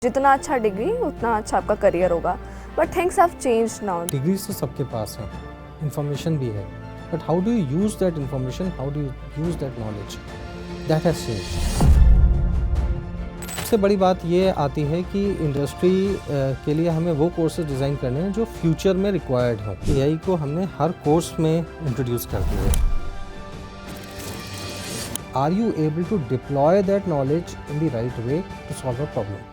जितना अच्छा डिग्री उतना अच्छा आपका करियर होगा, but things have changed now. Degrees तो सबके पास है, इंफॉर्मेशन भी है, but how do you use that information, how do you use that knowledge, that has changed. सबसे बड़ी बात ये आती है कि इंडस्ट्री के लिए हमें वो कोर्सेज डिज़ाइन करने हैं जो फ्यूचर में रिक्वायर्ड हों। एआई को हमने हर कोर्स में इंट्रोड्यूस कर दिया है। Are you able to deploy that knowledge in the right way to solve a problem.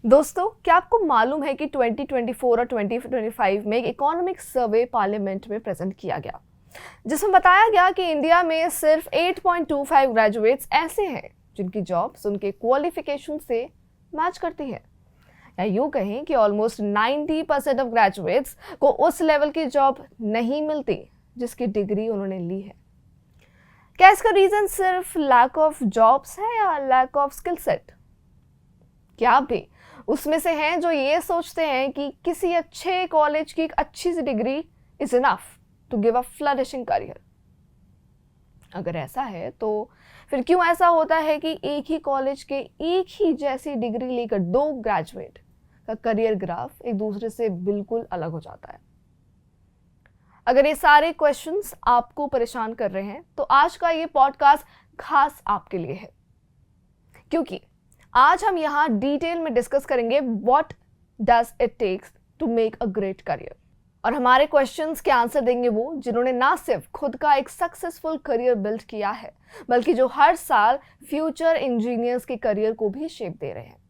दोस्तों, क्या आपको मालूम है कि 2024 और 2025 में एक इकोनॉमिक सर्वे पार्लियामेंट में प्रेजेंट किया गया, जिसमें बताया गया कि इंडिया में सिर्फ 8.25 ग्रेजुएट्स ऐसे हैं जिनकी जॉब्स उनके क्वालिफिकेशन से मैच करती है, या यूं कहें कि ऑलमोस्ट 90% ऑफ ग्रेजुएट्स को उस लेवल की जॉब नहीं मिलती जिसकी डिग्री उन्होंने ली है। क्या इसका रीजन सिर्फ लैक ऑफ जॉब्स है या लैक ऑफ स्किल सेट? क्या आप भी उसमें से हैं जो ये सोचते हैं कि किसी अच्छे कॉलेज की एक अच्छी सी degree is enough to give a flourishing career? अगर ऐसा है तो फिर क्यों ऐसा होता है कि एक ही कॉलेज के एक ही जैसी डिग्री लेकर दो ग्रेजुएट का करियर ग्राफ एक दूसरे से बिल्कुल अलग हो जाता है? अगर ये सारे क्वेश्चंस आपको परेशान कर रहे हैं तो आज का ये पॉडकास्ट खास आपके लिए है, क्योंकि आज हम यहाँ डिटेल में डिस्कस करेंगे what does it takes to make a great career, और हमारे क्वेश्चंस के आंसर देंगे वो जिन्होंने ना सिर्फ खुद का एक सक्सेसफुल करियर बिल्ड किया है, बल्कि जो हर साल फ्यूचर इंजीनियर्स के करियर को भी शेप दे रहे हैं।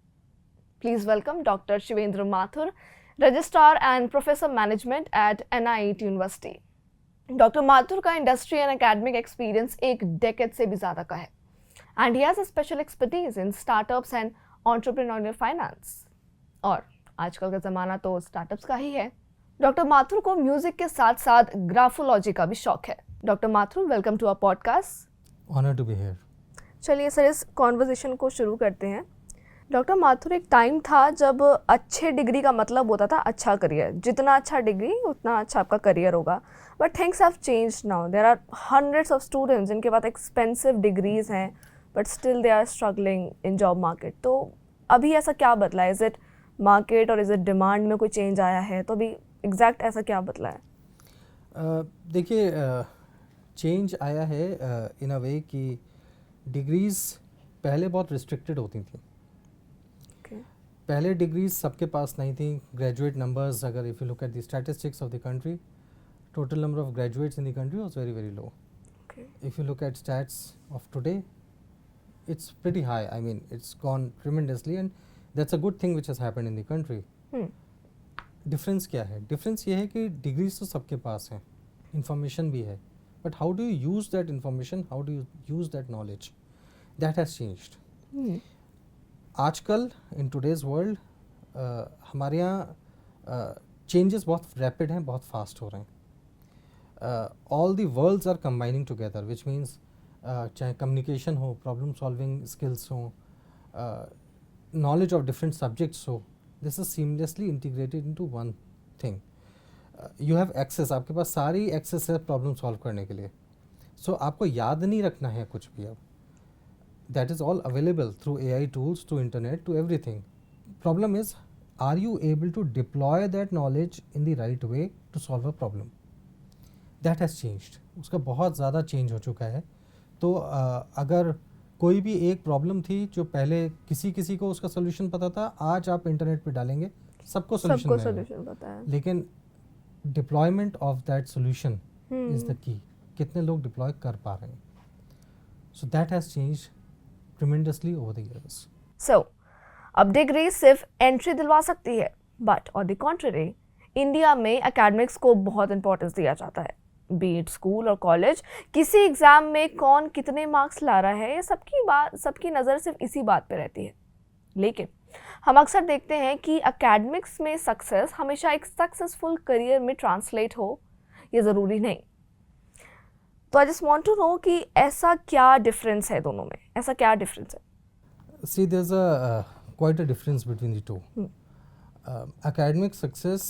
Please welcome doctor Shivendra Mathur, registrar and professor management eight NIET university. Doctor Mathur का इंडस्ट्री एंड एकेडमिक एक्सपीरियंस एक डेकेड से भी ज्यादा का है, and he has a special expertise in startups and entrepreneurial finance। और आजकल का ज़माना तो स्टार्टअप्स का ही है। डॉक्टर माथुर को म्यूजिक के साथ साथ ग्राफोलॉजी का भी शौक है। Doctor Mathur, welcome to our podcast. Honour to be here. चलिए सर, इस कॉन्वर्जेशन को शुरू करते हैं। डॉक्टर माथुर, एक टाइम था जब अच्छे डिग्री का मतलब होता था अच्छा करियर, जितना अच्छा डिग्री उतना अच्छा आपका करियर होगा, but things have changed now. There are hundreds of students जिनके पास एक्सपेंसिव डिग्रीज हैं but still they are struggling in job market. तो अभी ऐसा क्या बदला है? इज इट मार्केट और इज इट डिमांड में कोई चेंज आया है? तो अभी एग्जैक्ट ऐसा क्या बदला है? देखिए, चेंज आया है इन अ वे कि डिग्रीज़ पहले बहुत रिस्ट्रिक्टेड होती थी। पहले डिग्रीज सबके पास नहीं थी। ग्रेजुएट नंबर्स, अगर if you look at the statistics of the country, total number of graduates in the country was very very low. If you look at stats of today, it's pretty high. I mean, it's gone tremendously, and that's a good thing which has happened in the country. Difference क्या है? Difference ये है कि degrees तो सबके पास हैं, information भी है, but how do you use that information? How do you use that knowledge? That has changed. आजकल in today's world हमारे यहाँ changes बहुत rapid हैं, बहुत fast हो रहे हैं। All the worlds are combining together, which means चाहे कम्युनिकेशन हो, प्रॉब्लम सॉल्विंग स्किल्स हो, नॉलेज ऑफ डिफरेंट सब्जेक्ट्स हो, this is seamlessly integrated into one thing. You have access, आपके पास सारी एक्सेस है प्रॉब्लम सॉल्व करने के लिए। सो आपको याद नहीं रखना है कुछ भी अब। That is all available through AI tools, through internet, to everything. Problem is, are you able to deploy that knowledge in the right way to solve a problem? That has changed. उसका बहुत ज़्यादा change हो चुका है। तो अगर कोई भी एक प्रॉब्लम थी जो पहले किसी को उसका सोल्यूशन पता था, आज आप इंटरनेट पे डालेंगे सबको सोल्यूशन पता है, लेकिन deployment of that solution is the key. कितने लोग डिप्लॉय कर पा रहे हैं? So that has changed tremendously over the years. So अब डिग्री सिर्फ एंट्री दिलवा सकती है, but on the contrary India में एकेडमिक्स को बहुत इंपॉर्टेंस दिया जाता है। बीट स्कूल और कॉलेज, किसी एग्जाम में कौन कितने मार्क्स ला रहा है, ये सबकी नज़र सिर्फ इसी बात पे रहती है। लेकिन हम अक्सर देखते हैं कि एकेडमिक्स में सक्सेस हमेशा एक सक्सेसफुल करियर में ट्रांसलेट हो, ये ज़रूरी नहीं। तो I just want to know कि ऐसा क्या डिफरेंस है दोनों में? ऐसा क्या डिफरेंस है? See, there's quite a difference between the two. Academic success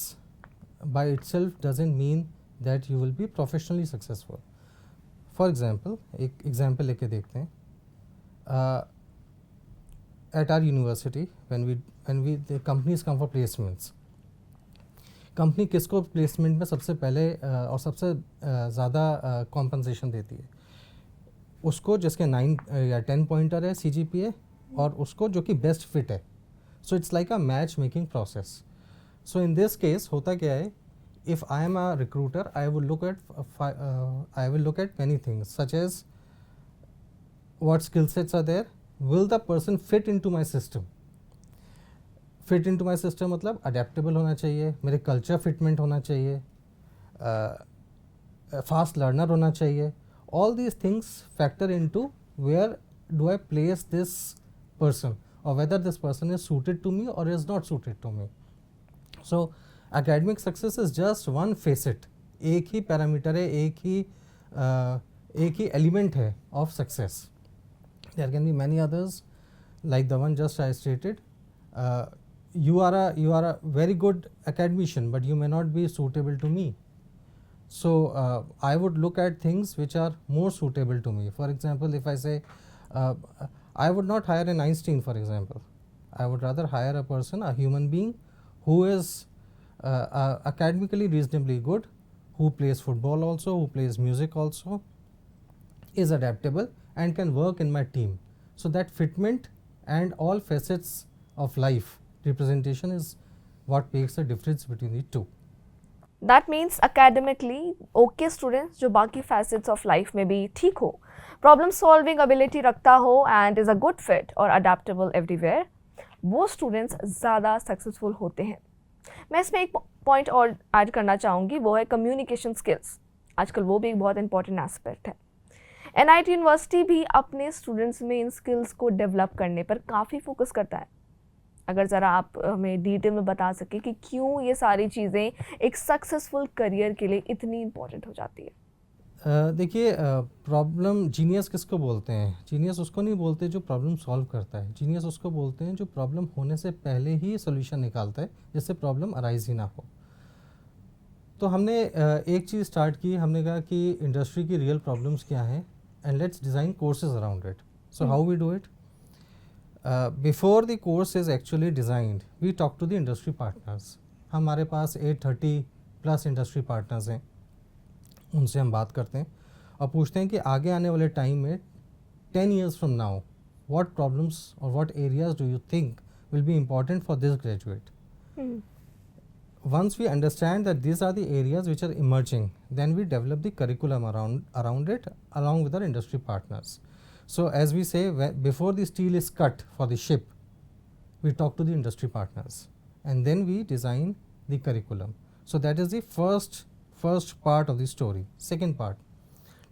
by itself doesn't mean that you will be professionally successful. For example, एक example लेके देखते हैं। at our university, when the companies come for placements, company किसको placement में सबसे पहले और सबसे ज़्यादा कॉम्पनसेशन देती है? उसको जिसके 9 या 10 पॉइंटर है CGPA, और उसको जो कि बेस्ट फिट है. So it's like a match making process. So in this case होता क्या है, if I am a recruiter, I will look at many things, such as what skill sets are there, will the person fit into my system. Fit into my system मतलब adaptable होना चाहिए, मेरे culture fitment होना चाहिए, fast learner होना चाहिए. All these things factor into where do I place this person, or whether this person is suited to me or is not suited to me. So academic success is just one facet, एक ही parameter है, एक ही element है of success. There can be many others like the one just I stated. You are a very good academician, but you may not be suitable to me. So I would look at things which are more suitable to me. For example, if I say I would not hire an Einstein, for example. I would rather hire a person, a human being who is academically reasonably good, who plays football also, who plays music also, is adaptable and can work in my team. So that fitment and all facets of life representation is what makes the difference between the two. That means academically okay students जो बाकी facets of life में भी ठीक हो, problem solving ability रखता हो and is a good fit और adaptable everywhere, वो स्टूडेंट्स ज़्यादा सक्सेसफुल होते हैं. मैं इसमें एक पॉइंट और ऐड करना चाहूँगी, वो है कम्युनिकेशन स्किल्स. आजकल वो भी एक बहुत इंपॉर्टेंट एस्पेक्ट है. NIT यूनिवर्सिटी भी अपने स्टूडेंट्स में इन स्किल्स को डेवलप करने पर काफ़ी फोकस करता है. अगर ज़रा आप हमें डिटेल में बता सकें कि क्यों ये सारी चीज़ें एक सक्सेसफुल करियर के लिए इतनी इंपॉर्टेंट हो जाती है. देखिए, प्रॉब्लम जीनियस किसको बोलते हैं? जीनियस उसको नहीं बोलते जो प्रॉब्लम सॉल्व करता है. जीनियस उसको बोलते हैं जो प्रॉब्लम होने से पहले ही सोल्यूशन निकालता है, जिससे प्रॉब्लम अराइज ही ना हो. तो हमने एक चीज़ स्टार्ट की, हमने कहा कि इंडस्ट्री की रियल प्रॉब्लम्स क्या हैं and let's design courses around it. So how we do it? Before the course is actually designed, we talk to the industry partners. हमारे पास 830+ इंडस्ट्री पार्टनर्स हैं, उनसे हम बात करते हैं और पूछते हैं कि आगे आने वाले टाइम में 10 years from now what problems और what areas do you think will be important for this graduate. Once we understand that these are the areas which are emerging, then we develop the curriculum around it along with our industry partners. So as we say, before the steel is cut for the ship, we talk to the industry partners and then we design the curriculum. So that is the first part of the story. Second part,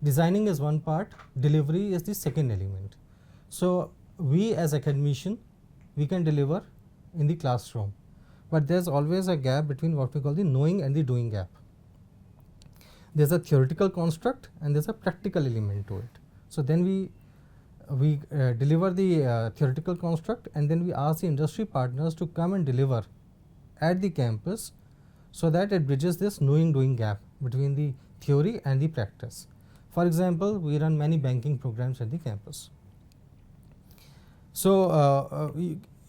designing is one part, delivery is the second element. So we as academician, we can deliver in the classroom, but there's always a gap between what we call the knowing and the doing gap. There's a theoretical construct and there's a practical element to it. So then we deliver the theoretical construct and then we ask the industry partners to come and deliver at the campus, so that it bridges this knowing doing gap between the theory and the practice. For example, we run many banking programs at the campus. So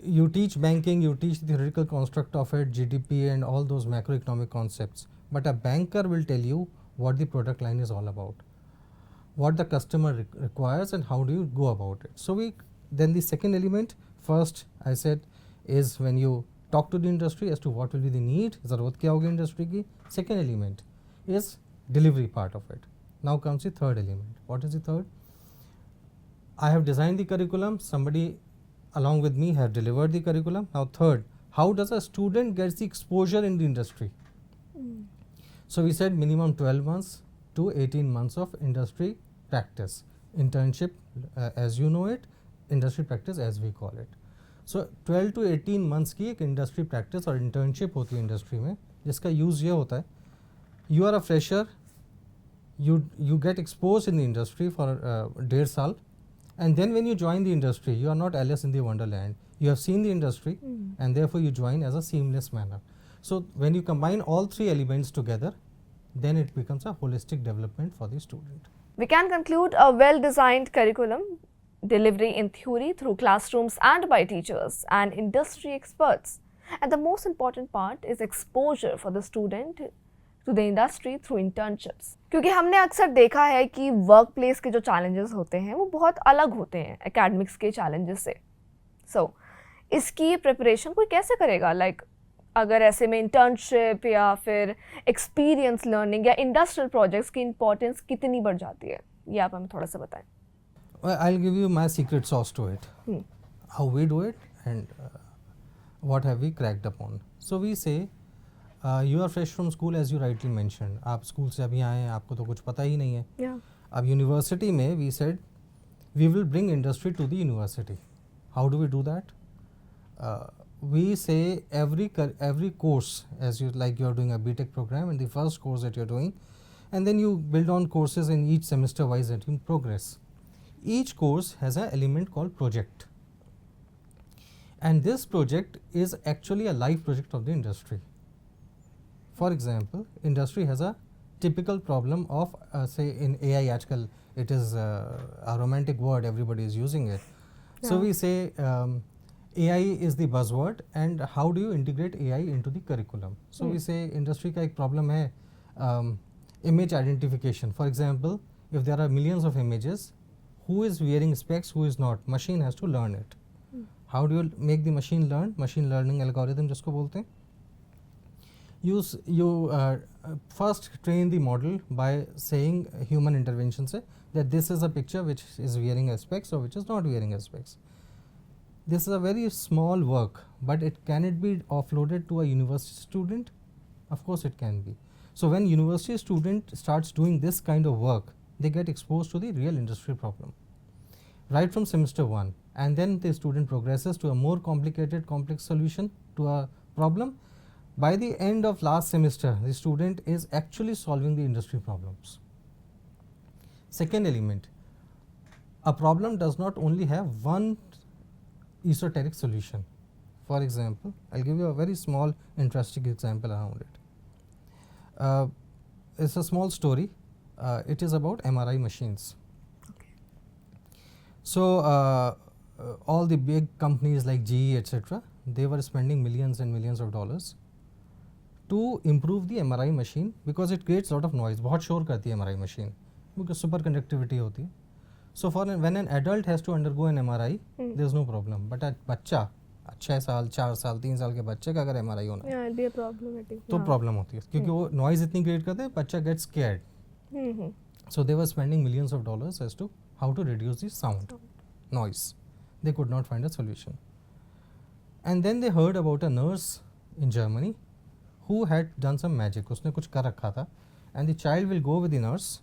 you teach banking, you teach the theoretical construct of it, GDP and all those macroeconomic concepts, but a banker will tell you what the product line is all about, what the customer requires and how do you go about it. So then the second element, first I said, is when you talk to the industry as to what will be the need, ज़रूरत क्या होगी industry की. Second element is delivery part of it. Now comes the third element. What is the third? I have designed the curriculum, somebody along with me have delivered the curriculum. Now third, how does a student get the exposure in the industry? So we said minimum 12 months to 18 months of industry practice, internship as you know it, industry practice as we call it. So 12 to 18 months की एक industry practice और internship होती है industry में, जिसका use ये होता है, you are a fresher, you get exposed in the industry for 1.5 साल, and then when you join the industry, you are not Alice in the Wonderland. You have seen the industry and therefore you join as a seamless manner. So when you combine all three elements together, then it becomes a holistic development for the student. We can conclude a well-designed curriculum delivery in theory through classrooms and by teachers and industry experts. And the most important part is exposure for the student to the industry through internships. क्योंकि हमने अक्सर देखा है कि work place के जो challenges होते हैं वो बहुत अलग होते हैं एकेडमिक्स के चैलेंजेस से. सो इसकी प्रिपरेशन कोई कैसे करेगा? लाइक अगर ऐसे में इंटर्नशिप या फिर एक्सपीरियंस लर्निंग या इंडस्ट्रियल प्रोजेक्ट्स की इंपॉर्टेंस कितनी बढ़ जाती है, ये आप हमें थोड़ा सा बताएं. I'll give you my secret sauce to it. How we do it and what have we cracked upon. So we say you are fresh from school as you rightly mentioned. आप स्कूल से अभी आए हैं, आपको तो कुछ पता ही नहीं है. Yeah. अब यूनिवर्सिटी में we said we will bring industry to the university. How do we do that? We say every course, as you like you are doing a BTech program and the first course that you are doing, and then you build on courses in each semester wise that you progress. Each course has an element called project, and this project is actually a live project of the industry. For example, industry has a typical problem of say in AI आजकल it is a romantic word, everybody is using it. So we say AI is the buzzword and how do you integrate AI into the curriculum. So we say industry का एक problem है image identification. For example, if there are millions of images, who is wearing specs, who is not, machine has to learn it. How do you make the machine learn? Machine learning algorithm जिसको बोलते हैं. You first train the model by saying human intervention से that this is a picture which is wearing a specs or which is not wearing a specs. This is a very small work, but can it be offloaded to a university student? Of course it can be. So when university student starts doing this kind of work, they get exposed to the real industry problem right from semester 1, and then the student progresses to a more complicated complex solution to a problem. By the end of last semester, the student is actually solving the industry problems. Second element, a problem does not only have one esoteric solution. For example, I'll give you a very small interesting example around it. It's a small story. It is about MRI machines. Okay. So all the big companies like GE etc., they were spending millions and millions of dollars to improve the MRI machine because it creates a lot of noise. बहुत शोर करती है MRI machine because superconductivity होती है. So when an adult has to undergo an MRI, there is no problem. But a बच्चा 6 साल 4 साल 3 साल के बच्चे का अगर MRI होना Yeah, it'll be a problematic. तो प्रॉब्लम होती है क्योंकि वो noise इतनी क्रिएट करते हैं, बच्चा gets scared. So they were spending millions of dollars as to how to reduce the sound noise. They could not find a solution. And then they heard about a nurse in Germany who had done some magic. उसने कुछ कर रखा था, and the child will go with the nurse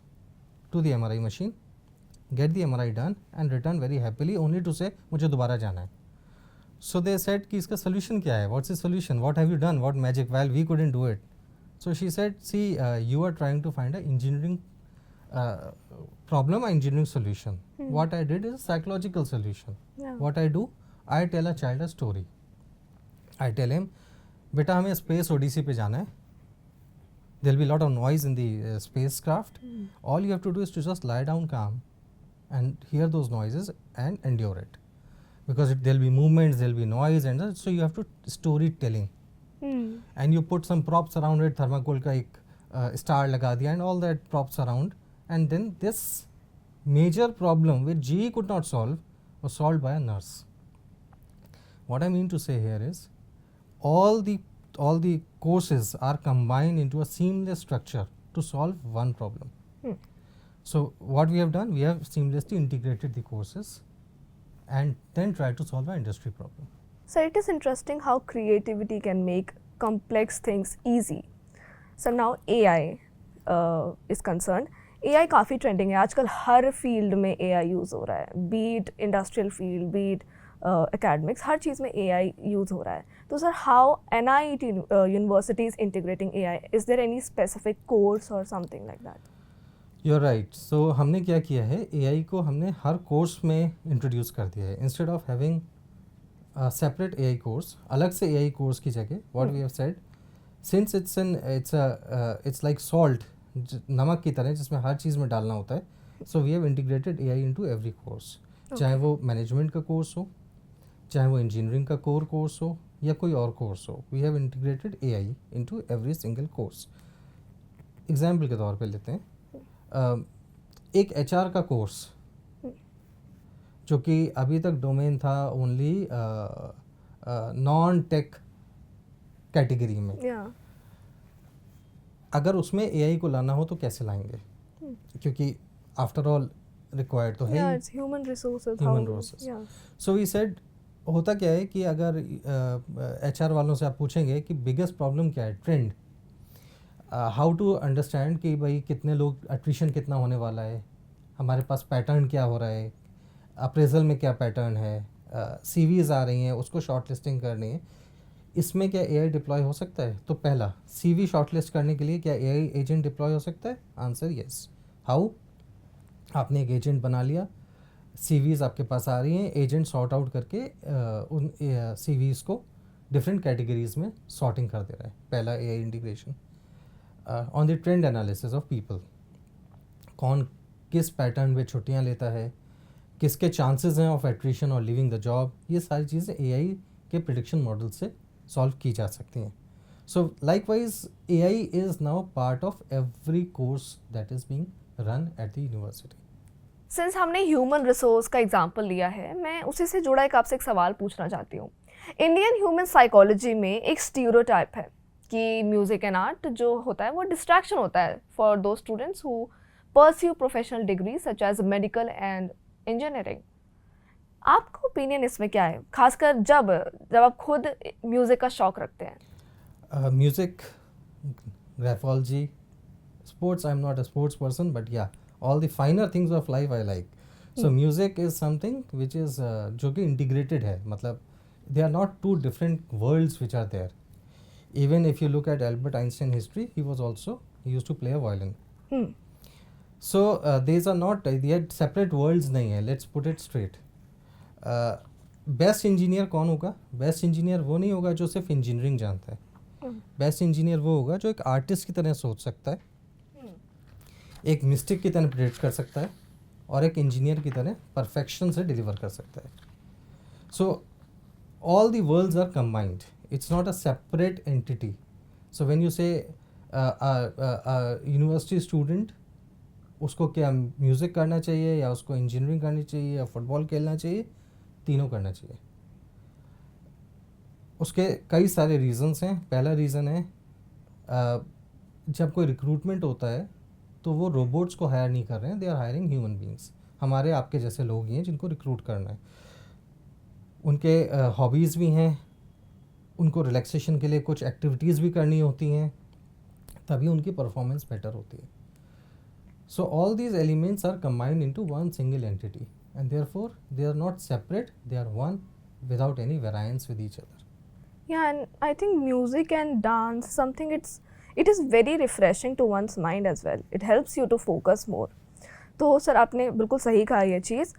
to the MRI machine, get the MRI done and return very happily only to say मुझे दोबारा जाना है. So they said कि इसका solution क्या है? What's the solution? What have you done? What magic? While we couldn't do it. So she said, see, you are trying to find an engineering problem, an engineering solution. What I did is a psychological solution. Yeah. What I do, I tell a child a story. I tell him, बेटा हमें space odyssey पे जाना है. There will be a lot of noise in the spacecraft. All you have to do is to just lie down calm and hear those noises and endure it. Because there will be movements, there will be noise, and so you have to storytelling. And you put some props around it, thermocol का एक star लगा दिया and all that props around, and then this major problem which GE could not solve was solved by a nurse. What I mean to say here is all the courses are combined into a seamless structure to solve one problem. So what we have done, we have seamlessly integrated the courses and then tried to solve an industry problem. So it is interesting how creativity can make complex things easy. So now AI is concerned. AI काफ़ी trending है आजकल, हर field में AI use हो रहा है, be it industrial field, be it academics, हर चीज़ में AI यूज़ हो रहा है. तो sir, how NIET university is integrating AI? Is there any specific course और something like that? You are right. So हमने क्या किया है, AI को हमने हर कोर्स में इंट्रोड्यूस कर दिया है. Instead of having separate AI course, अलग से AI कोर्स की जगह what we have said, since it's like salt, नमक की तरह जिसमें हर चीज़ में डालना होता है. So we have integrated AI into every course. चाहे वो मैनेजमेंट का कोर्स हो, चाहे वो इंजीनियरिंग का कोर कोर्स हो या कोई और कोर्स हो, we have integrated AI into every single course. Example के तौर पे लेते हैं एक एचआर का कोर्स जो कि अभी तक डोमेन था ओनली नॉन टेक कैटेगरी में, अगर उसमें एआई को लाना हो तो कैसे लाएंगे, क्योंकि आफ्टर ऑल रिक्वायर्ड तो है human resources. So we said होता क्या है कि अगर एचआर वालों से आप पूछेंगे कि बिगेस्ट प्रॉब्लम क्या है, ट्रेंड, हाउ टू अंडरस्टैंड कि भाई कितने लोग, अट्रिशन कितना होने वाला है, हमारे पास पैटर्न क्या हो रहा है, अप्रेजल में क्या पैटर्न है, सीवीज आ रही हैं उसको शॉर्ट लिस्टिंग करनी है, इसमें क्या एआई डिप्लॉय हो सकता है? तो पहला, सीवी शॉर्टलिस्ट करने के लिए क्या एआई एजेंट डिप्लॉय हो सकता है? Answer yes. हाउ? आपने एक एजेंट बना लिया, सीवीज आपके पास आ रही हैं, एजेंट सॉर्ट आउट करके उन सीवीज को डिफरेंट कैटेगरीज में सॉर्टिंग कर दे रहा है। पहला AI integration. On the trend analysis of people, कौन किस पैटर्न में छुट्टियां लेता है, किसके चांसेस हैं ऑफ एट्रिशन और लिविंग द जॉब, ये सारी चीज़ें एआई के प्रिडिक्शन मॉडल से सॉल्व की जा सकती हैं। सो likewise AI is now part of every course that is being run at the university. Since हमने ह्यूमन रिसोर्स का एग्जांपल लिया है, मैं उसी से जुड़ा आपसे एक सवाल पूछना चाहती हूँ। इंडियन ह्यूमन साइकोलॉजी में एक स्टीरियोटाइप है कि म्यूजिक एंड आर्ट जो होता है वो डिस्ट्रैक्शन होता है for those students who pursue professional degree such as medical and engineering. आपका ओपिनियन इसमें क्या है, खासकर जब आप खुद म्यूजिक का शौक रखते हैं? Music, graphology, sports, I'm not a sports person, but yeah, all the finer things of life I like. So music is something which is जो कि integrated है, मतलब they are not two different worlds which are there. Even if you look at Albert Einstein history, he used to play a violin. So these are not, they are separate worlds नहीं है, let's put it straight. Best engineer कौन होगा? Best engineer वो नहीं होगा जो सिर्फ engineering जानता है। बेस्ट इंजीनियर वो होगा जो एक आर्टिस्ट की तरह सोच सकता है, एक मिस्टिक की तरह प्रेडिक्ट कर सकता है और एक इंजीनियर की तरह परफेक्शन से डिलीवर कर सकता है। So all the worlds are combined, it's not a separate entity. So when you say university student, उसको क्या म्यूज़िक करना चाहिए या उसको इंजीनियरिंग करनी चाहिए या फुटबॉल खेलना चाहिए? तीनों करना चाहिए। उसके कई सारे रीज़न्स हैं। पहला रीज़न है जब कोई रिक्रूटमेंट होता है तो वो रोबोट्स को हायर नहीं कर रहे हैं, they are hiring human beings. हमारे आपके जैसे लोग ही हैं जिनको रिक्रूट करना है। उनके हॉबीज़ भी हैं, उनको रिलैक्सेशन के लिए कुछ एक्टिविटीज़ भी करनी होती हैं, तभी उनकी परफॉर्मेंस बेटर होती है। So all these elements are combined into one single entity and therefore they are not separate, they are one without any variance with each other. Yeah, and I think music and dance something it is very refreshing to one's mind as well. It helps you to focus more. तो sir आपने बिल्कुल सही कहा ये चीज़।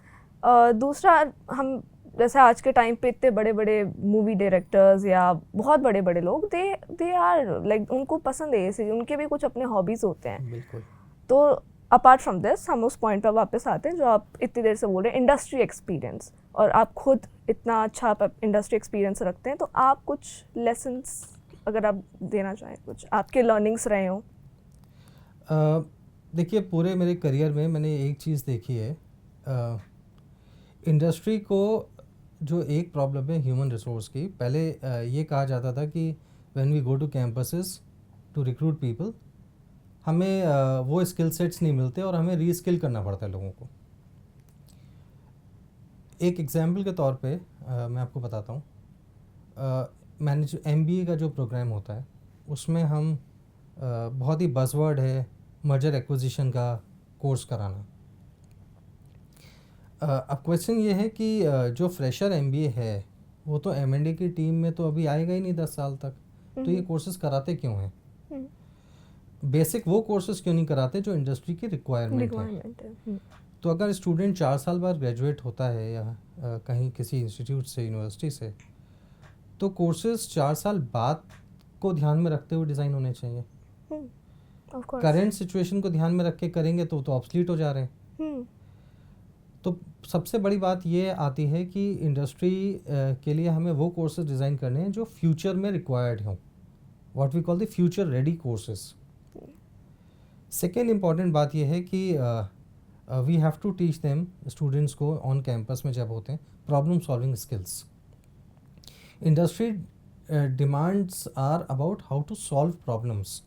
दूसरा, हम जैसे आज के टाइम पे इतने बड़े बड़े मूवी डायरेक्टर्स या बहुत बड़े बड़े लोग दे आर लाइक, उनको पसंद है ये, उनके भी कुछ अपने हॉबीज़ होते हैं। बिल्कुल। तो अपार्ट फ्रॉम दिस हम उस पॉइंट पर वापस आते हैं जो आप इतनी देर से बोल रहे हैं, इंडस्ट्री एक्सपीरियंस, और आप खुद इतना अच्छा इंडस्ट्री एक्सपीरियंस रखते हैं, तो आप कुछ लेसन्स अगर आप देना चाहें, कुछ आपके लर्निंग्स रहे हों। देखिए, पूरे मेरे करियर में मैंने एक चीज़ देखी है, इंडस्ट्री को जो एक प्रॉब्लम है ह्यूमन रिसोर्स की, पहले ये कहा जाता था कि when we go to campuses to recruit people, हमें वो स्किल सेट्स नहीं मिलते और हमें रीस्किल करना पड़ता है लोगों को। एक एग्जांपल के तौर पे मैं आपको बताता हूँ, मैनेज MBA का जो प्रोग्राम होता है उसमें हम बहुत ही बज़वर्ड है मर्जर एक्विजिशन का कोर्स कराना। अब क्वेश्चन ये है कि जो फ्रेशर MBA है वो तो M&A की टीम में तो अभी आएगा ही नहीं 10 साल तक, तो ये कोर्सेज कराते क्यों हैं? बेसिक वो कोर्सेज क्यों नहीं कराते जो इंडस्ट्री की रिक्वायरमेंट है? तो अगर स्टूडेंट 4 साल बाद ग्रेजुएट होता है या कहीं किसी इंस्टीट्यूट से, यूनिवर्सिटी से, तो कोर्सेज 4 साल बाद को ध्यान में रखते हुए डिज़ाइन होने चाहिए। करेंट सिचुएशन को ध्यान में रख के करेंगे तो ऑब्सलीट हो जा रहे हैं। तो सबसे बड़ी बात ये आती है कि इंडस्ट्री के लिए हमें वो कोर्सेज डिज़ाइन करने हैं जो फ्यूचर में रिक्वायर्ड हों, what we call the future ready courses. Second important बात यह है कि we have to teach them, students को ऑन कैंपस में जब होते हैं, problem solving skills. Industry demands are about how to solve problems,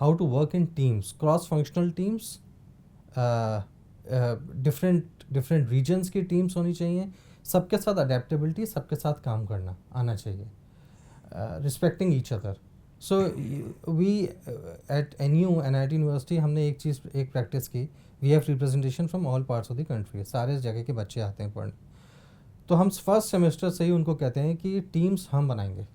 how to work in teams, cross functional teams, different regions की टीम्स होनी चाहिए, सबके साथ अडेप्टेबिलिटी, सबके साथ काम करना आना चाहिए, respecting each other. So we at NIT university हमने एक प्रैक्टिस की, we have representation from all parts of the country, सारे जगह के बच्चे आते हैं पढ़ने। तो हम फर्स्ट सेमेस्टर से ही उनको कहते हैं कि टीम्स हम बनाएंगे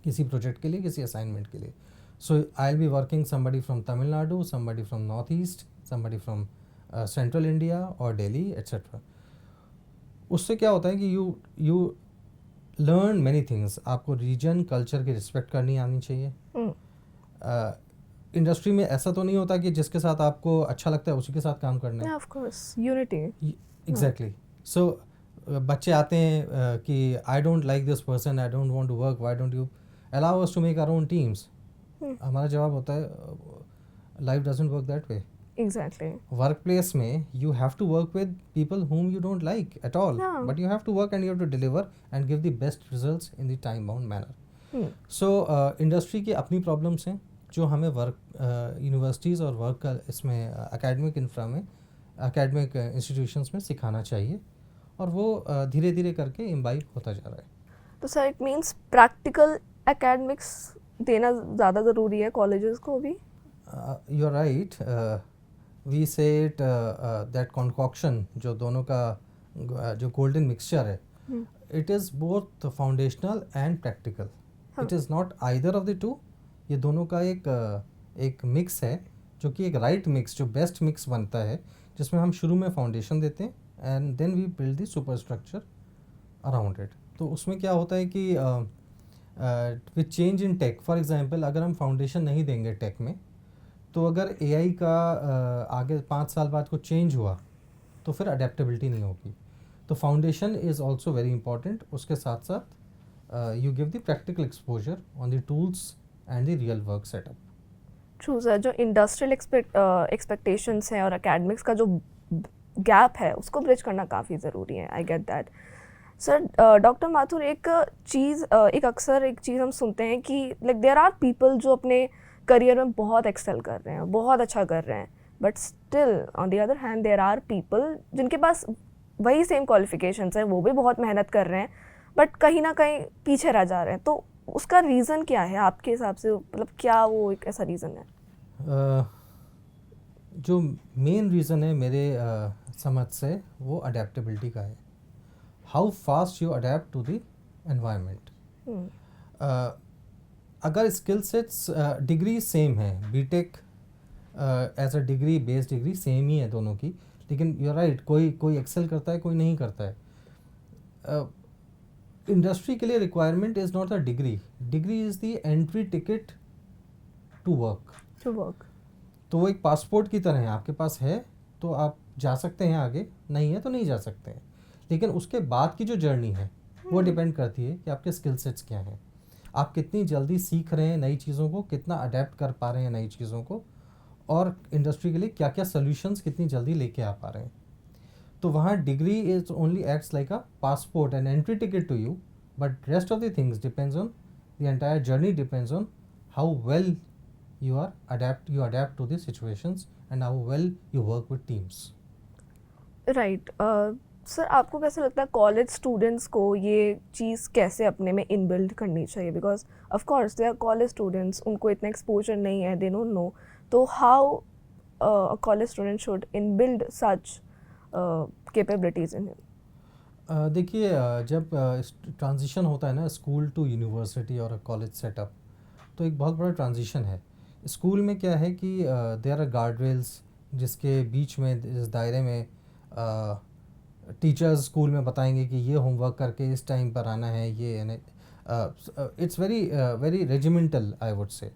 किसी प्रोजेक्ट के लिए, किसी असाइनमेंट के लिए। So I will be working somebody from Tamil Nadu, somebody from north east, somebody from central India और दिल्ली एट्सेट्रा। उससे क्या होता है कि यू लर्न मैनी थिंग्स। आपको रीजन कल्चर की रिस्पेक्ट करनी आनी चाहिए। इंडस्ट्री में ऐसा तो नहीं होता कि जिसके साथ आपको अच्छा लगता है उसी के साथ काम करना है। Of course, unity. Exactly. So बच्चे आते हैं कि I don't like this person, I don't want to work, why don't you allow us to make our own teams. हमारा जवाब होता है life doesn't work that way. Exactly. Workplace में you have to work with people whom you don't like at all, Yeah. but you have to work and you have to deliver and give the best results in the time bound manner. So industry की अपनी problems हैं जो हमें work universities और work का इसमें academic infra में, academic institutions में सिखाना चाहिए, और वो धीरे धीरे करके इम्बाइब होता जा रहा है। तो sir it means practical academics देना ज़्यादा ज़रूरी है कॉलेजेस को भी। You are right. We say it that concoction, जो दोनों का जो गोल्डन मिक्सचर है, it is both foundational and practical. It is not either of the two. ये दोनों का एक मिक्स है, जो कि एक राइट मिक्स, जो बेस्ट मिक्स बनता है, जिसमें हम शुरू में फाउंडेशन देते हैं and then we build the superstructure around it. तो उसमें क्या होता है कि with change in tech, for example अगर हम फाउंडेशन नहीं देंगे टेक में, तो अगर AI का आगे 5 साल बाद कुछ चेंज हुआ तो फिर अडेप्टेबिलिटी नहीं होगी। तो foundation is also very important. उसके साथ साथ you give the practical exposure on the tools and the real work setup. True sir, जो इंडस्ट्रियल एक्सपेक्टेशंस हैं और एकेडमिक्स का जो गैप है उसको ब्रिज करना काफ़ी ज़रूरी है। I get that sir. Doctor Mathur, एक चीज़ हम सुनते हैं कि लाइक देयर आर पीपल जो अपने करियर में बहुत एक्सेल कर रहे हैं, बहुत अच्छा कर रहे हैं, but still on the other hand there are people जिनके पास वही सेम क्वालिफिकेशंस हैं, वो भी बहुत मेहनत कर रहे हैं, बट कहीं ना कहीं पीछे रह जा रहे हैं। तो उसका रीज़न क्या है आपके हिसाब से? मतलब क्या वो एक ऐसा रीज़न है? जो मेन रीज़न है मेरे समझ से, वो अडेप्टेबिलिटी का है। How fast you adapt to the environment. अगर स्किल सेट्स डिग्री सेम है, BTech as a degree, base degree same ही है दोनों की, लेकिन यू आर राइट, कोई एक्सेल करता है, कोई नहीं करता है। इंडस्ट्री के लिए requirement is not a degree is the entry ticket to work. तो वो एक पासपोर्ट की तरह है, आपके पास है तो आप जा सकते हैं आगे, नहीं है तो नहीं जा सकते हैं। लेकिन उसके बाद की जो जर्नी है वो डिपेंड करती है कि आपके स्किल सेट्स क्या हैं, आप कितनी जल्दी सीख रहे हैं नई चीज़ों को, कितना अडेप्ट कर पा रहे हैं नई चीज़ों को, और इंडस्ट्री के लिए क्या क्या सोल्यूशंस कितनी जल्दी लेके आ पा रहे हैं। तो वहाँ degree is only acts like a passport and entry ticket to you, but rest of the things depends on the entire journey, depends on how well you adapt to the situations and how well you work with teams. Right. Sir आपको कैसे लगता है college students को ये चीज़ कैसे अपने में inbuild करनी चाहिए? Because of course they are college students, उनको इतना एक्सपोजर नहीं है, दे डोंट नो। तो how a college student should inbuild such capabilities in him? देखिए, जब ट्रांजिशन होता है ना स्कूल टू यूनिवर्सिटी और कॉलेज सेटअप, तो एक बहुत बड़ा ट्रांजिशन है। स्कूल में क्या है कि देयर आर गार्ड रेल्स, जिसके बीच में, इस दायरे में टीचर्स स्कूल में बताएंगे कि ये होमवर्क करके इस टाइम पर आना है, ये it's very regimental I would say.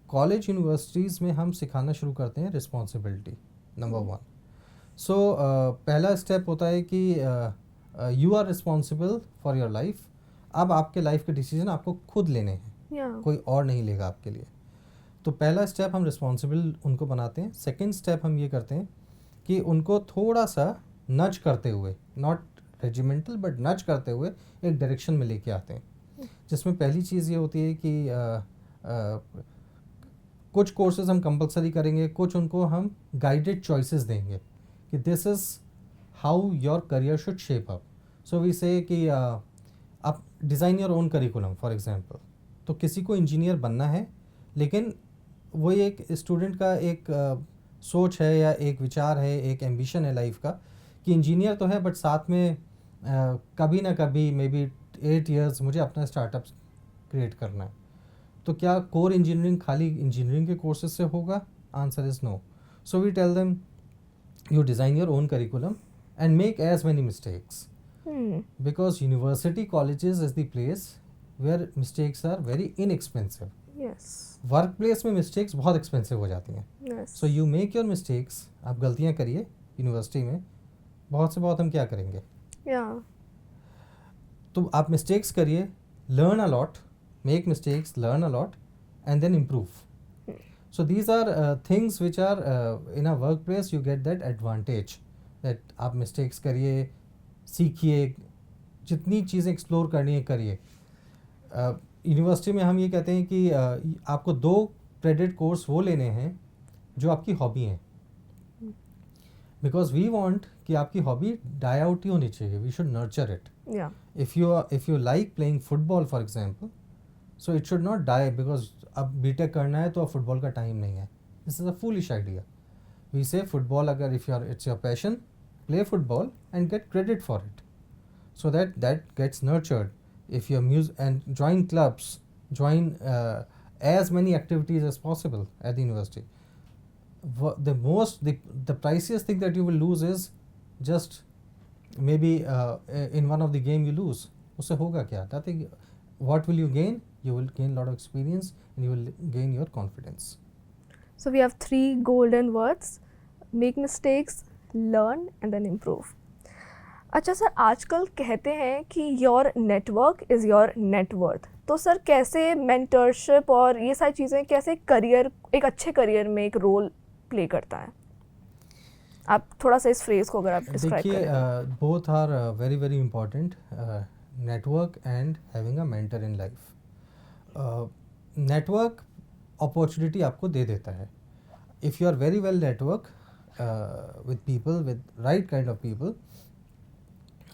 College universities में हम सिखाना शुरू करते हैं रिस्पॉन्सिबिलिटी, नंबर 1। सो पहला स्टेप होता है कि you are responsible for your life. अब आपके लाइफ के डिसीजन आपको खुद लेने हैं, Yeah. कोई और नहीं लेगा आपके लिए. तो पहला स्टेप हम रिस्पॉन्सिबल उनको बनाते हैं. सेकेंड स्टेप हम ये करते हैं कि उनको थोड़ा सा नज करते हुए, नॉट रेजिमेंटल बट नज करते हुए एक डायरेक्शन में लेके आते हैं, जिसमें पहली चीज़ ये होती है कि कुछ कोर्सेज हम कंपलसरी करेंगे, कुछ उनको हम गाइडेड चॉइसेस देंगे कि this is how your career should shape up. So we say कि आप design your own curriculum for example. तो किसी को इंजीनियर बनना है, लेकिन वो एक स्टूडेंट का एक सोच है या एक विचार है, एक एम्बिशन है लाइफ का कि इंजीनियर तो है बट साथ में कभी ना कभी मे बी 8 years मुझे अपना स्टार्टअप क्रिएट करना है. तो क्या कोर इंजीनियरिंग खाली इंजीनियरिंग के कोर्सेज से होगा? Answer is no. So we tell them you design your own curriculum and make as many mistakes, because university colleges is the place where mistakes are very inexpensive. Yes. Workplace में mistakes बहुत expensive हो जाती हैं. Yes. So you make your mistakes. आप गलतियाँ करिए university में, बहुत से बहुत हम क्या करेंगे, Yeah. तो आप मिस्टेक्स करिए, learn a lot, make mistakes, learn a lot and then improve. So these are things which are in a workplace you get that advantage that आप mistakes करिए, सीखिए, जितनी चीज़ें एक्सप्लोर करनी है करिए. यूनिवर्सिटी में हम ये कहते हैं कि आपको 2 क्रेडिट कोर्स वो लेने हैं जो आपकी हॉबी हैं, बिकॉज वी वांट कि आपकी हॉबी डाई आउट ही होनी चाहिए. We should nurture it. Yeah. if you like playing football for example, so it should not die because अब बीटेक करना है तो अब फुटबॉल का टाइम नहीं है. This is a foolish idea. We say football अगर if your it's your passion, play football and get credit for it, so that gets nurtured. If your music and join clubs, join as many activities as possible at the university. The priciest thing that you will lose is just maybe in one of the game you lose. उससे होगा क्या? Nothing. What will you gain? You will gain a lot of experience and you will gain your confidence. So we have 3 golden words: make mistakes, learn and then improve. अच्छा sir, आजकल कहते हैं कि your network is your net worth. तो sir कैसे mentorship और ये सारी चीज़ें कैसे करियर, एक अच्छे करियर में एक रोल प्ले करता है? आप थोड़ा सा इस फ्रेज को अगर आप डिस्क्राइब देखिए, करें. both are very very important. Network and having a mentor in life. Network opportunity आपको दे देता है. If you are very well network with people, with right kind of people,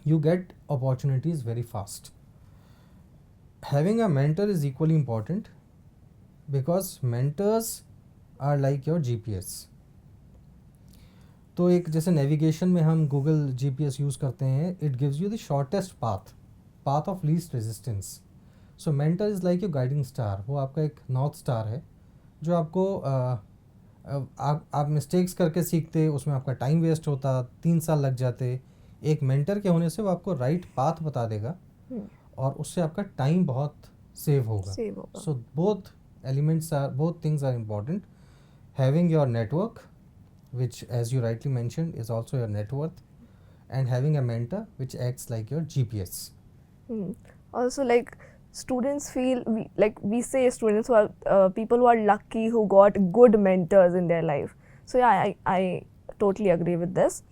you get opportunities very fast. Having a mentor is equally important because mentors are like your GPS. तो एक जैसे navigation में हम Google GPS use करते हैं, it gives you the shortest path of least resistance. So mentor is like your guiding star. वो आपका एक नॉर्थ स्टार है जो आपको आप मिस्टेक्स करके सीखते, उसमें आपका टाइम वेस्ट होता, 3 साल लग जाते. एक मेंटर के होने से वो आपको राइट पाथ बता देगा और उससे आपका टाइम बहुत सेव होगा. So both things are important. Having your network which as you rightly mentioned is also your net worth, and having a mentor which acts like your GPS. Also, like students feel we say students who are people who are lucky who got good mentors in their life. So yeah, I totally agree with this.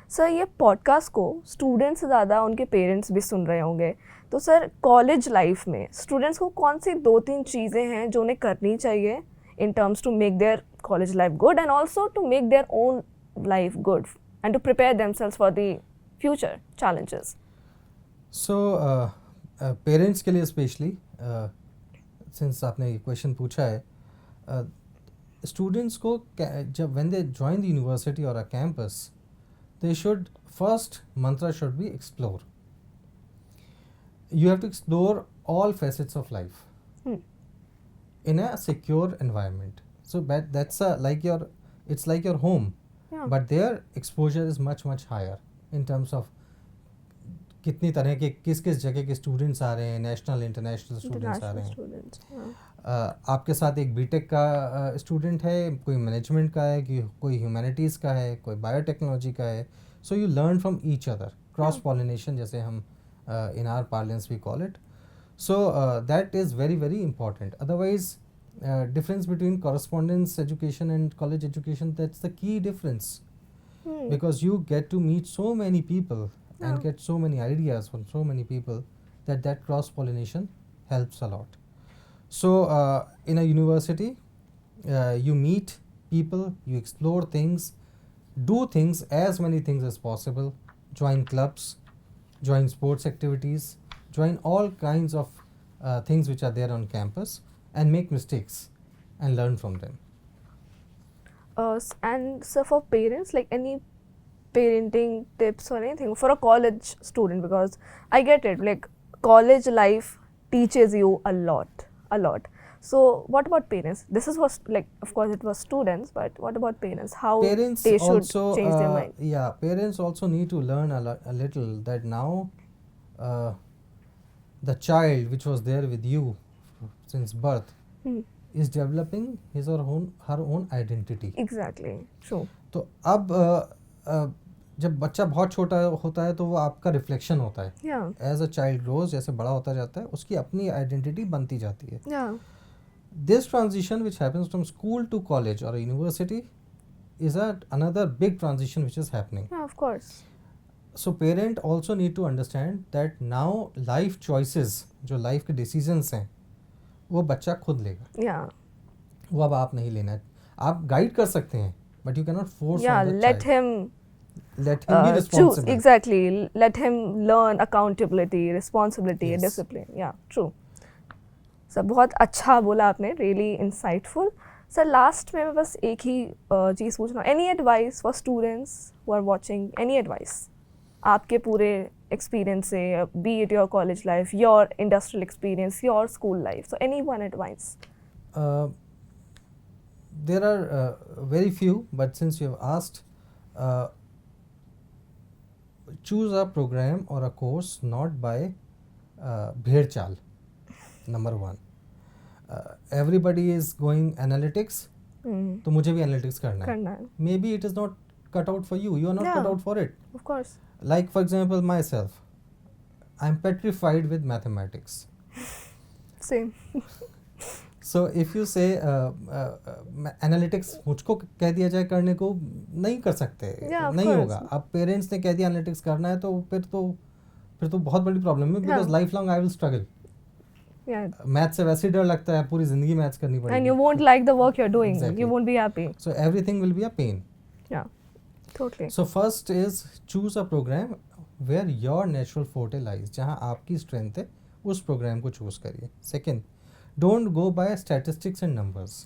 Sir ये podcast को students से ज़्यादा उनके parents भी सुन रहे होंगे, तो sir college life में स्टूडेंट्स को कौन सी 2-3 चीज़ें हैं जो उन्हें करनी चाहिए in terms to make their college life good and also to make their own life good and to prepare themselves for the future challenges? So parents के लिए स्पेशली, सिंस आपने ये क्वेश्चन पूछा है, स्टूडेंट्स को जब when they join the university or a campus, they should first mantra should be explore. You have to explore all facets of life in a secure environment. So that's it's like your home, Yeah. but their exposure is much higher in terms of कितनी तरह के किस किस जगह के students आ रहे हैं, national international students आ रहे हैं। स्टूडेंट्स, आपके साथ एक बीटेक का स्टूडेंट है, कोई मैनेजमेंट का है, कि कोई ह्यूमैनिटीज़ का है, कोई बायोटेक्नोलॉजी का है। So you learn from each other, cross pollination जैसे हम in our parlance we call it. So that is very very important. Otherwise, difference between correspondence education and college education, that's the key difference, because you get to meet so many people and get so many ideas from so many people that cross pollination helps a lot. So in a university, you meet people, you explore things, do things, as many things as possible, join clubs, join sports activities, join all kinds of things which are there on campus, and make mistakes and learn from them. And so for parents, like any parenting tips or anything for a college student, because I get it, like college life teaches you a lot. So what about parents? This is what, like, of course it was students, but what about parents? How Parents they should also change their mind? yeah, parents also need to learn a little that now the child which was there with you since birth is developing his or her own identity. Exactly, true. तो अब जब बच्चा बहुत छोटा होता है तो वो आपका रिफ्लेक्शन होता है. Yeah. As a child grows, जैसे बड़ा होता जाता है उसकी अपनी आइडेंटिटी बनती जाती है. Yeah. This transition which happens from school to college or a university is another big transition which is happening. Yeah, of course. So parent also need to understand that now life choices, जो life के decisions हैं, वो बच्चा खुद लेगा. Yeah. वो अब आप नहीं लेना है. आप गाइड कर सकते हैं, but you cannot force Yeah, on the let child. Let him be choose. responsible. Exactly. Let him learn accountability, responsibility, Yes. discipline. Yeah, true. Sir बहुत अच्छा बोला आपने, रियली इंसाइटफुल. सर लास्ट में मैं बस एक ही चीज़ पूछना, any advice for students who are watching, any advice आपके पूरे एक्सपीरियंस से, be it your college life, your industrial experience, your school life, so any one advice? There are very few, but since you have asked, choose a program or a course not by bhed chal. Number one, everybody is going analytics, तो मुझे भी analytics करना है. Maybe it is not cut out for you. You are not cut out for it. Of course. Like for example, myself, I am petrified with mathematics. Same. So if you say analytics मुझको कह दिया जाए करने को, नहीं कर सकते, नहीं होगा. अब पेरेंट्स ने कह दिया analytics करना है तो फिर तो बहुत बड़ी प्रॉब्लम है, because lifelong I will struggle. Math से वैसे ही डर लगता है, पूरी जिंदगी मैथ्स करनी पड़ेगी. And you won't like the work you're doing. Exactly. You won't be happy. So everything will be a pain. Yeah, totally. So first is choose a program where your natural forte lies. जहाँ आपकी strength है, उस programme को choose करिए. Second, don't go by statistics and numbers.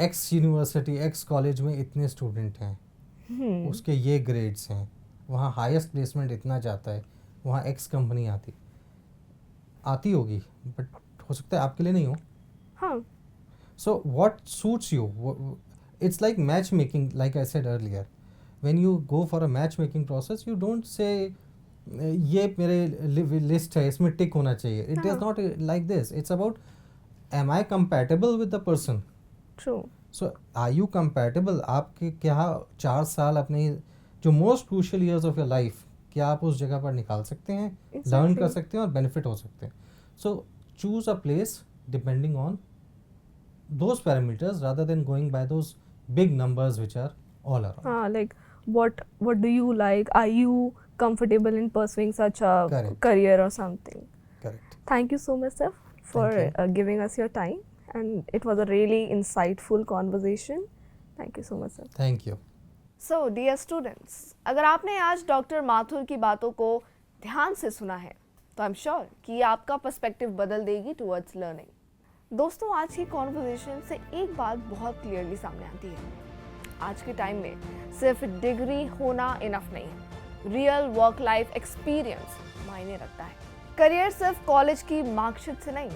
X university, X college में इतने student हैं, उसके ये ग्रेड्स हैं, वहाँ हाईएस्ट प्लेसमेंट इतना जाता है, वहाँ X कंपनी आती होगी, बट हो सकता है आपके लिए नहीं हो. हाँ. So what suits you? It's like matchmaking, like I said earlier. When you go for a matchmaking process, you don't say ये मेरे लिस्ट है, इसमें टिक होना चाहिए. It is not like this. It's about, am I compatible with the person? True. So are you compatible? आपके क्या 4 साल अपने जो most crucial years of your life, क्या आप उस जगह पर निकाल सकते हैं, लर्न कर सकते हैं और बेनिफिट हो सकते हैं. So choose a place depending on those parameters rather than going by those big numbers which are all around. Like what do you like? Are you comfortable in pursuing such a Correct. career or something? Correct. Thank you so much, sir, for giving us your time, and it was a really insightful conversation. Thank you so much, sir. Thank you. So dear students, अगर आपने आज doctor Mathur की बातों को ध्यान से सुना है तो आई एम श्योर कि ये आपका पर्सपेक्टिव बदल देगी टुवर्ड्स लर्निंग. दोस्तों, आज की कॉन्वर्सेशन से एक बात बहुत क्लियरली सामने आती है. आज के टाइम में सिर्फ डिग्री होना इनफ नहीं है. रियल वर्क लाइफ एक्सपीरियंस मायने रखता है. करियर सिर्फ कॉलेज की मार्कशीट से नहीं,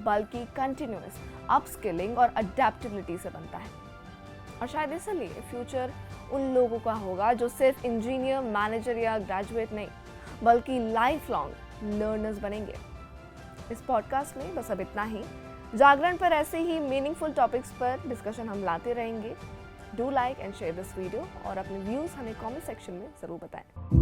बल्कि कंटिन्यूअस अपस्किलिंग और अडेप्टेबिलिटी से बनता है. और शायद इसलिए फ्यूचर उन लोगों का होगा जो सिर्फ इंजीनियर, मैनेजर या ग्रेजुएट नहीं, बल्कि लाइफ लॉन्ग लर्नर्स बनेंगे। इस पॉडकास्ट में बस अब इतना ही। जागरण पर ऐसे ही मीनिंगफुल टॉपिक्स पर डिस्कशन हम लाते रहेंगे। Do like and share this video और अपने व्यूज़ हमें कमेंट सेक्शन में ज़रूर बताएं।